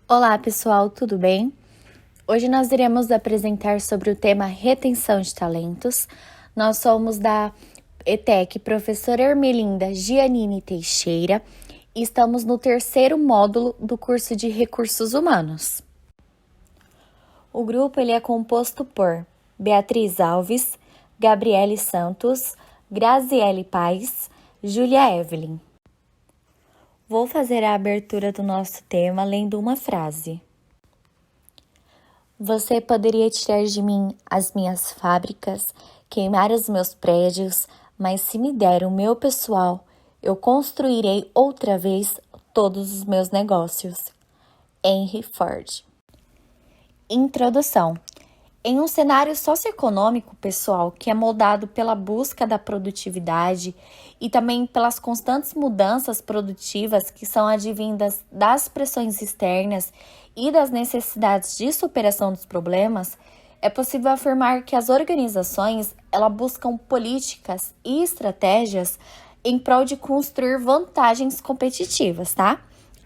Olá, pessoal, tudo bem? Hoje nós iremos apresentar sobre o tema retenção de talentos. Nós somos da ETEC Professora Ermelinda Giannini Teixeira e estamos no terceiro módulo do curso de Recursos Humanos. O grupo é composto por Beatriz Alves, Gabriele Santos, Graziele Paes, Júlia Evelyn. Vou fazer a abertura do nosso tema lendo uma frase. Você poderia tirar de mim as minhas fábricas, queimar os meus prédios, mas se me der o meu pessoal, eu construirei outra vez todos os meus negócios. Henry Ford. Introdução. Em um cenário socioeconômico, pessoal, que é moldado pela busca da produtividade e também pelas constantes mudanças produtivas que são advindas das pressões externas e das necessidades de superação dos problemas, é possível afirmar que as organizações buscam políticas e estratégias em prol de construir vantagens competitivas, tá?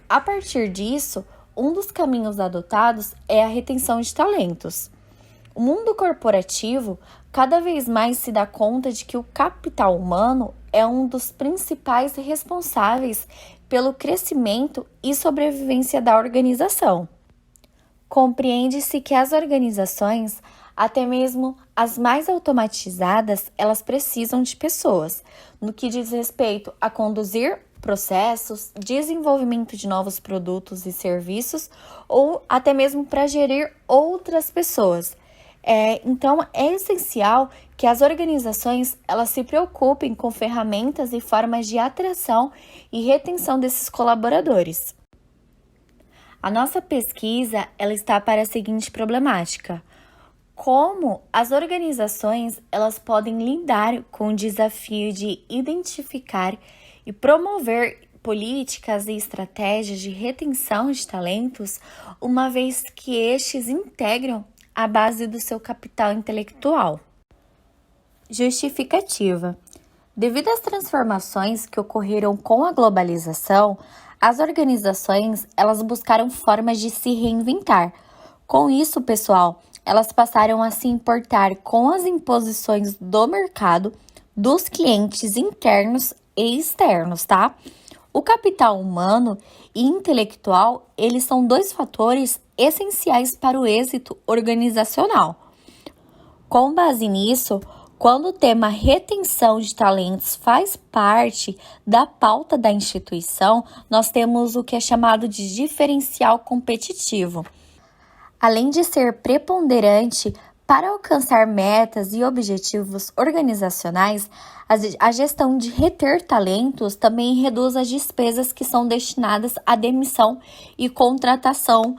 A partir disso, um dos caminhos adotados é a retenção de talentos. O mundo corporativo cada vez mais se dá conta de que o capital humano é um dos principais responsáveis pelo crescimento e sobrevivência da organização. Compreende-se que as organizações, até mesmo as mais automatizadas, elas precisam de pessoas, no que diz respeito a conduzir processos, desenvolvimento de novos produtos e serviços, ou até mesmo para gerir outras pessoas. Então, é essencial que as organizações elas se preocupem com ferramentas e formas de atração e retenção desses colaboradores. A nossa pesquisa ela está para a seguinte problemática: como as organizações elas podem lidar com o desafio de identificar e promover políticas e estratégias de retenção de talentos, uma vez que estes integram a base do seu capital intelectual. Justificativa. Devido às transformações que ocorreram com a globalização, as organizações elas buscaram formas de se reinventar. Com isso, pessoal, elas passaram a se importar com as imposições do mercado, dos clientes internos e externos, tá? O capital humano e intelectual, eles são dois fatores essenciais para o êxito organizacional. Com base nisso, quando o tema retenção de talentos faz parte da pauta da instituição, nós temos o que é chamado de diferencial competitivo. Além de ser preponderante para alcançar metas e objetivos organizacionais, a gestão de reter talentos também reduz as despesas que são destinadas à demissão e contratação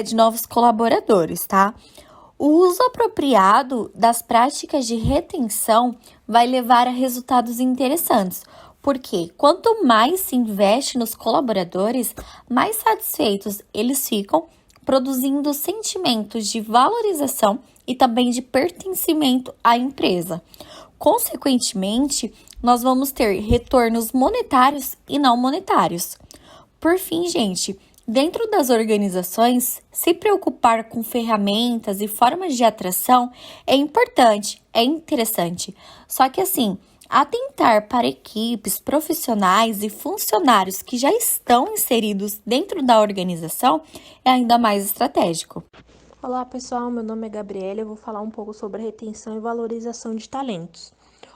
de novos colaboradores, tá? O uso apropriado das práticas de retenção vai levar a resultados interessantes, porque quanto mais se investe nos colaboradores, mais satisfeitos eles ficam, produzindo sentimentos de valorização e também de pertencimento à empresa. Consequentemente, nós vamos ter retornos monetários e não monetários. Por fim, gente, dentro das organizações, se preocupar com ferramentas e formas de atração é importante, é interessante. Só que assim, atentar para equipes, profissionais e funcionários que já estão inseridos dentro da organização é ainda mais estratégico. Olá pessoal, meu nome é Gabriela e eu vou falar um pouco sobre a retenção e valorização de talentos.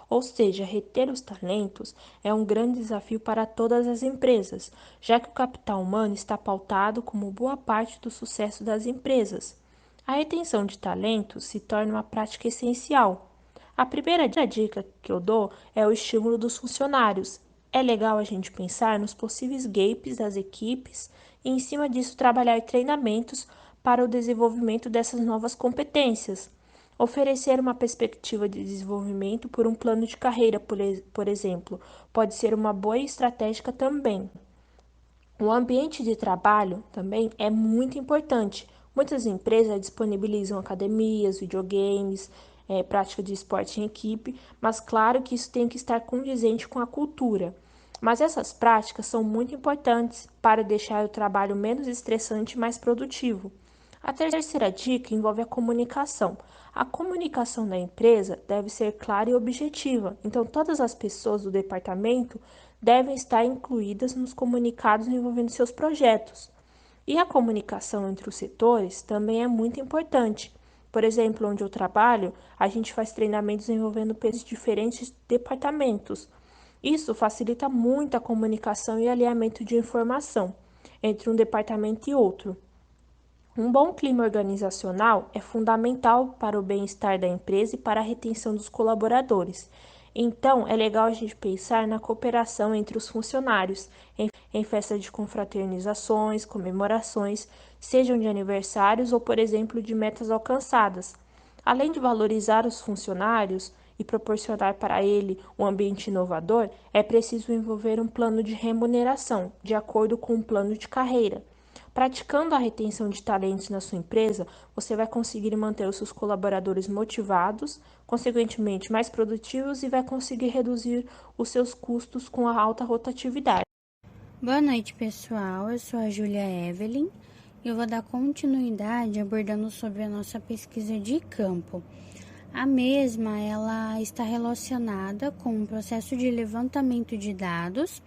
Ou seja, reter os talentos é um grande desafio para todas as empresas, já que o capital humano está pautado como boa parte do sucesso das empresas. A retenção de talentos se torna uma prática essencial. A primeira dica que eu dou é o estímulo dos funcionários. É legal a gente pensar nos possíveis gaps das equipes e, em cima disso, trabalhar treinamentos para o desenvolvimento dessas novas competências. Oferecer uma perspectiva de desenvolvimento por um plano de carreira, por exemplo, pode ser uma boa estratégia também. O ambiente de trabalho também é muito importante. Muitas empresas disponibilizam academias, videogames, prática de esporte em equipe, mas claro que isso tem que estar condizente com a cultura. Mas essas práticas são muito importantes para deixar o trabalho menos estressante e mais produtivo. A terceira dica envolve a comunicação. A comunicação da empresa deve ser clara e objetiva, então todas as pessoas do departamento devem estar incluídas nos comunicados envolvendo seus projetos. E a comunicação entre os setores também é muito importante. Por exemplo, onde eu trabalho, a gente faz treinamentos envolvendo pessoas de diferentes departamentos. Isso facilita muito a comunicação e alinhamento de informação entre um departamento e outro. Um bom clima organizacional é fundamental para o bem-estar da empresa e para a retenção dos colaboradores. Então, é legal a gente pensar na cooperação entre os funcionários, em festas de confraternizações, comemorações, sejam de aniversários ou, por exemplo, de metas alcançadas. Além de valorizar os funcionários e proporcionar para ele um ambiente inovador, é preciso envolver um plano de remuneração, de acordo com um plano de carreira. Praticando a retenção de talentos na sua empresa, você vai conseguir manter os seus colaboradores motivados, consequentemente mais produtivos e vai conseguir reduzir os seus custos com a alta rotatividade. Boa noite, pessoal. Eu sou a Júlia Evelyn e eu vou dar continuidade abordando sobre a nossa pesquisa de campo. A mesma, ela está relacionada com o processo de levantamento de dados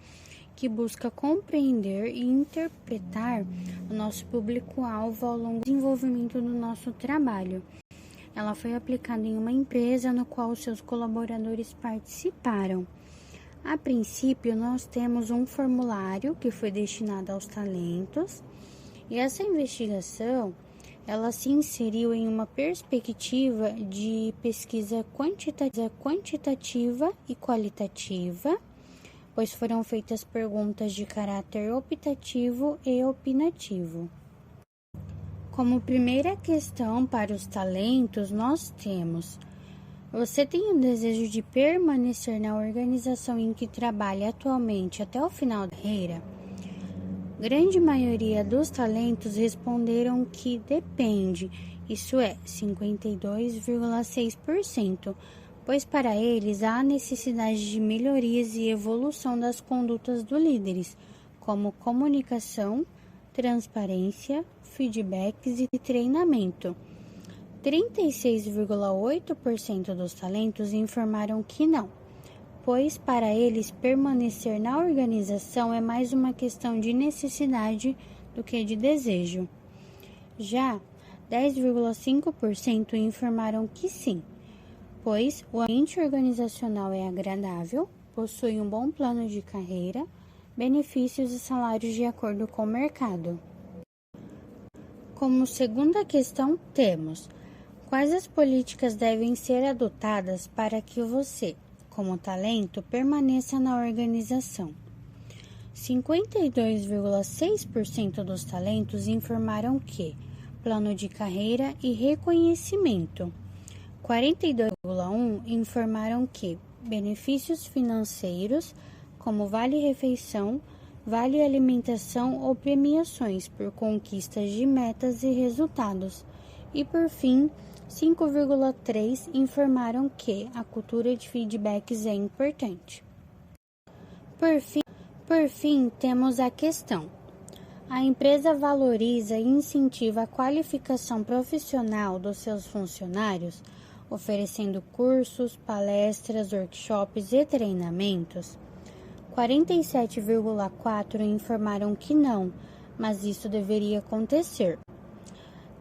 que busca compreender e interpretar o nosso público-alvo ao longo do desenvolvimento do nosso trabalho. Ela foi aplicada em uma empresa no qual seus colaboradores participaram. A princípio, nós temos um formulário que foi destinado aos talentos e essa investigação ela se inseriu em uma perspectiva de pesquisa quantitativa e qualitativa, pois foram feitas perguntas de caráter optativo e opinativo. Como primeira questão para os talentos, nós temos: você tem o desejo de permanecer na organização em que trabalha atualmente até o final da carreira? Grande maioria dos talentos responderam que depende, isso é, 52,6%, pois para eles há necessidade de melhorias e evolução das condutas dos líderes, como comunicação, transparência, feedbacks e treinamento. 36,8% dos talentos informaram que não, pois para eles permanecer na organização é mais uma questão de necessidade do que de desejo. Já 10,5% informaram que sim, pois o ambiente organizacional é agradável, possui um bom plano de carreira, benefícios e salários de acordo com o mercado. Como segunda questão, temos: quais as políticas devem ser adotadas para que você, como talento, permaneça na organização? 52,6% dos talentos informaram que plano de carreira e reconhecimento. 42,1% informaram que benefícios financeiros, como vale-refeição, vale-alimentação ou premiações por conquistas de metas e resultados. E, por fim, 5,3% informaram que a cultura de feedbacks é importante. Por fim, temos a questão: a empresa valoriza e incentiva a qualificação profissional dos seus funcionários, oferecendo cursos, palestras, workshops e treinamentos? 47,4% informaram que não, mas isso deveria acontecer.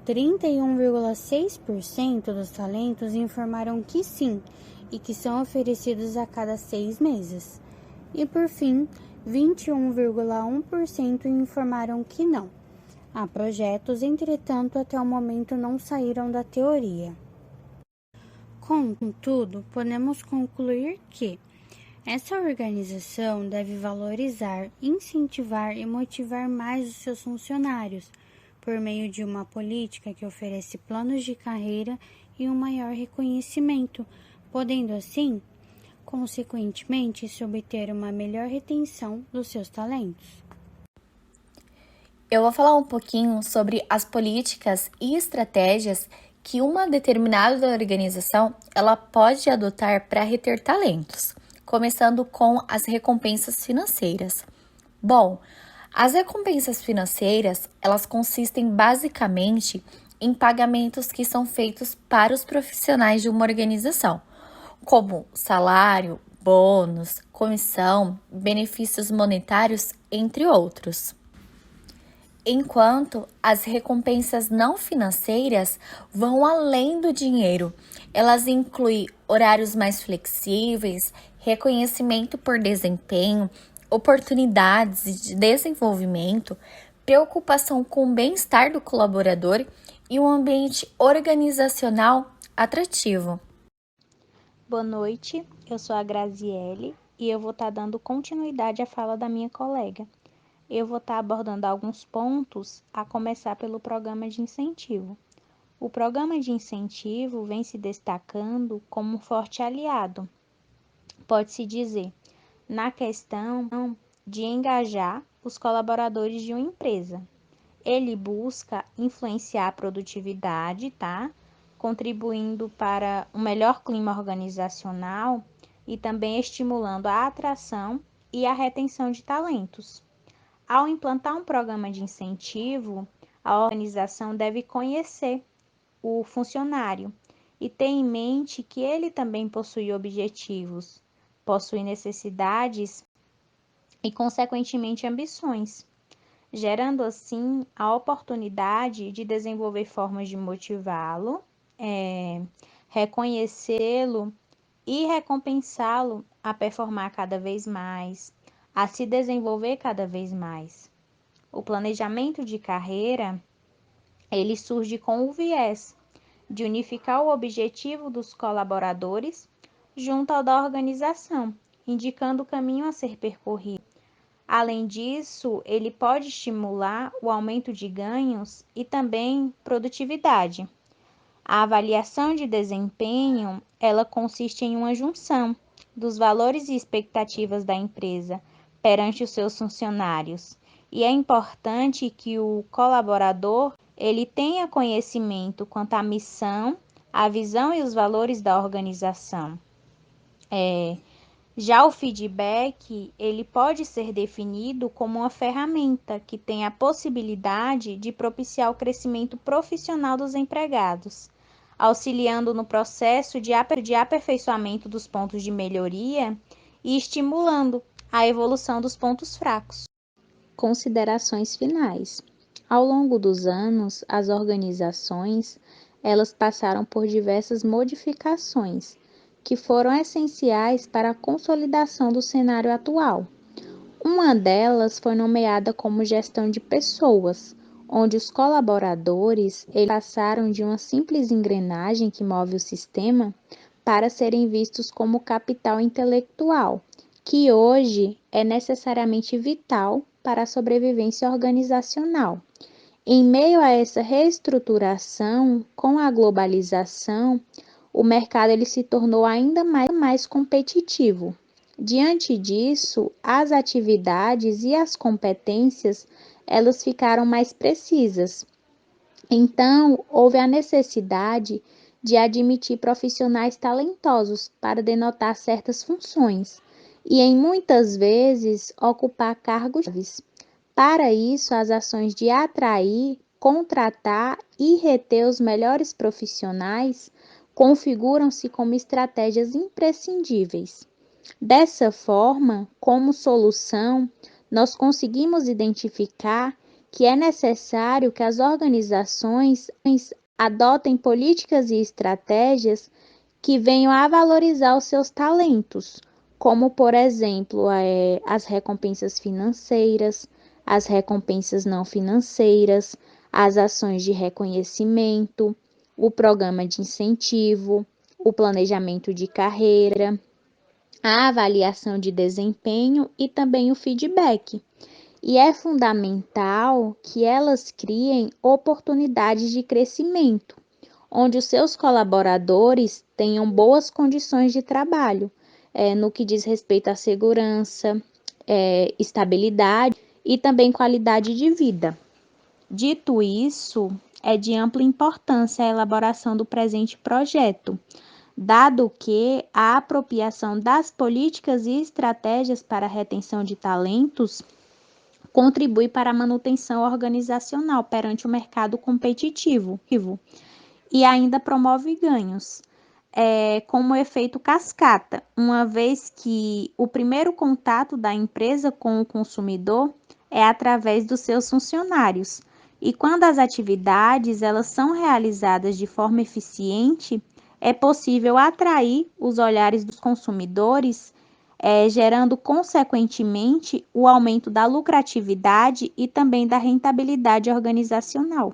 31,6% dos talentos informaram que sim e que são oferecidos a cada 6 meses. E por fim, 21,1% informaram que não. Há projetos, entretanto, até o momento não saíram da teoria. Contudo, podemos concluir que essa organização deve valorizar, incentivar e motivar mais os seus funcionários, por meio de uma política que oferece planos de carreira e um maior reconhecimento, podendo assim, consequentemente, se obter uma melhor retenção dos seus talentos. Eu vou falar um pouquinho sobre as políticas e estratégias que uma determinada organização ela pode adotar para reter talentos. começando com as recompensas financeiras. Bom, as recompensas financeiras, elas consistem basicamente em pagamentos que são feitos para os profissionais de uma organização, como salário, bônus, comissão, benefícios monetários, entre outros. Enquanto as recompensas não financeiras vão além do dinheiro. Elas incluem horários mais flexíveis, reconhecimento por desempenho, oportunidades de desenvolvimento, preocupação com o bem-estar do colaborador e um ambiente organizacional atrativo. Boa noite, eu sou a Graziele e eu vou estar dando continuidade à fala da minha colega. Eu vou estar abordando alguns pontos, a começar pelo programa de incentivo. O programa de incentivo vem se destacando como um forte aliado, pode-se dizer, na questão de engajar os colaboradores de uma empresa. Ele busca influenciar a produtividade, tá? Contribuindo para um melhor clima organizacional e também estimulando a atração e a retenção de talentos. Ao implantar um programa de incentivo, a organização deve conhecer o funcionário e ter em mente que ele também possui objetivos, possui necessidades e, consequentemente, ambições, gerando assim a oportunidade de desenvolver formas de motivá-lo, reconhecê-lo e recompensá-lo a performar cada vez mais, a se desenvolver cada vez mais. O planejamento de carreira, ele surge com o viés de unificar o objetivo dos colaboradores junto ao da organização, indicando o caminho a ser percorrido. Além disso, ele pode estimular o aumento de ganhos e também produtividade. A avaliação de desempenho, ela consiste em uma junção dos valores e expectativas da empresa perante os seus funcionários. E é importante que o colaborador, ele tenha conhecimento quanto à missão, a visão e os valores da organização. Já o feedback, ele pode ser definido como uma ferramenta que tem a possibilidade de propiciar o crescimento profissional dos empregados, auxiliando no processo de aperfeiçoamento dos pontos de melhoria e estimulando a evolução dos pontos fracos. Considerações finais. Ao longo dos anos, as organizações, elas passaram por diversas modificações que foram essenciais para a consolidação do cenário atual. Uma delas foi nomeada como gestão de pessoas, onde os colaboradores eles passaram de uma simples engrenagem que move o sistema para serem vistos como capital intelectual, que hoje é necessariamente vital para a sobrevivência organizacional. Em meio a essa reestruturação, com a globalização, o mercado ele se tornou ainda mais competitivo. Diante disso, as atividades e as competências, elas ficaram mais precisas. Então, houve a necessidade de admitir profissionais talentosos para denotar certas funções e, em muitas vezes, ocupar cargos chaves. Para isso, as ações de atrair, contratar e reter os melhores profissionais configuram-se como estratégias imprescindíveis. Dessa forma, como solução, nós conseguimos identificar que é necessário que as organizações adotem políticas e estratégias que venham a valorizar os seus talentos, como, por exemplo, as recompensas financeiras, as recompensas não financeiras, as ações de reconhecimento, o programa de incentivo, o planejamento de carreira, a avaliação de desempenho e também o feedback. E é fundamental que elas criem oportunidades de crescimento, onde os seus colaboradores tenham boas condições de trabalho, no que diz respeito à segurança, estabilidade e também qualidade de vida. Dito isso, é de ampla importância a elaboração do presente projeto, dado que a apropriação das políticas e estratégias para a retenção de talentos contribui para a manutenção organizacional perante o mercado competitivo e ainda promove ganhos, como efeito cascata, uma vez que o primeiro contato da empresa com o consumidor é através dos seus funcionários. E quando as atividades elas são realizadas de forma eficiente, é possível atrair os olhares dos consumidores, gerando consequentemente o aumento da lucratividade e também da rentabilidade organizacional.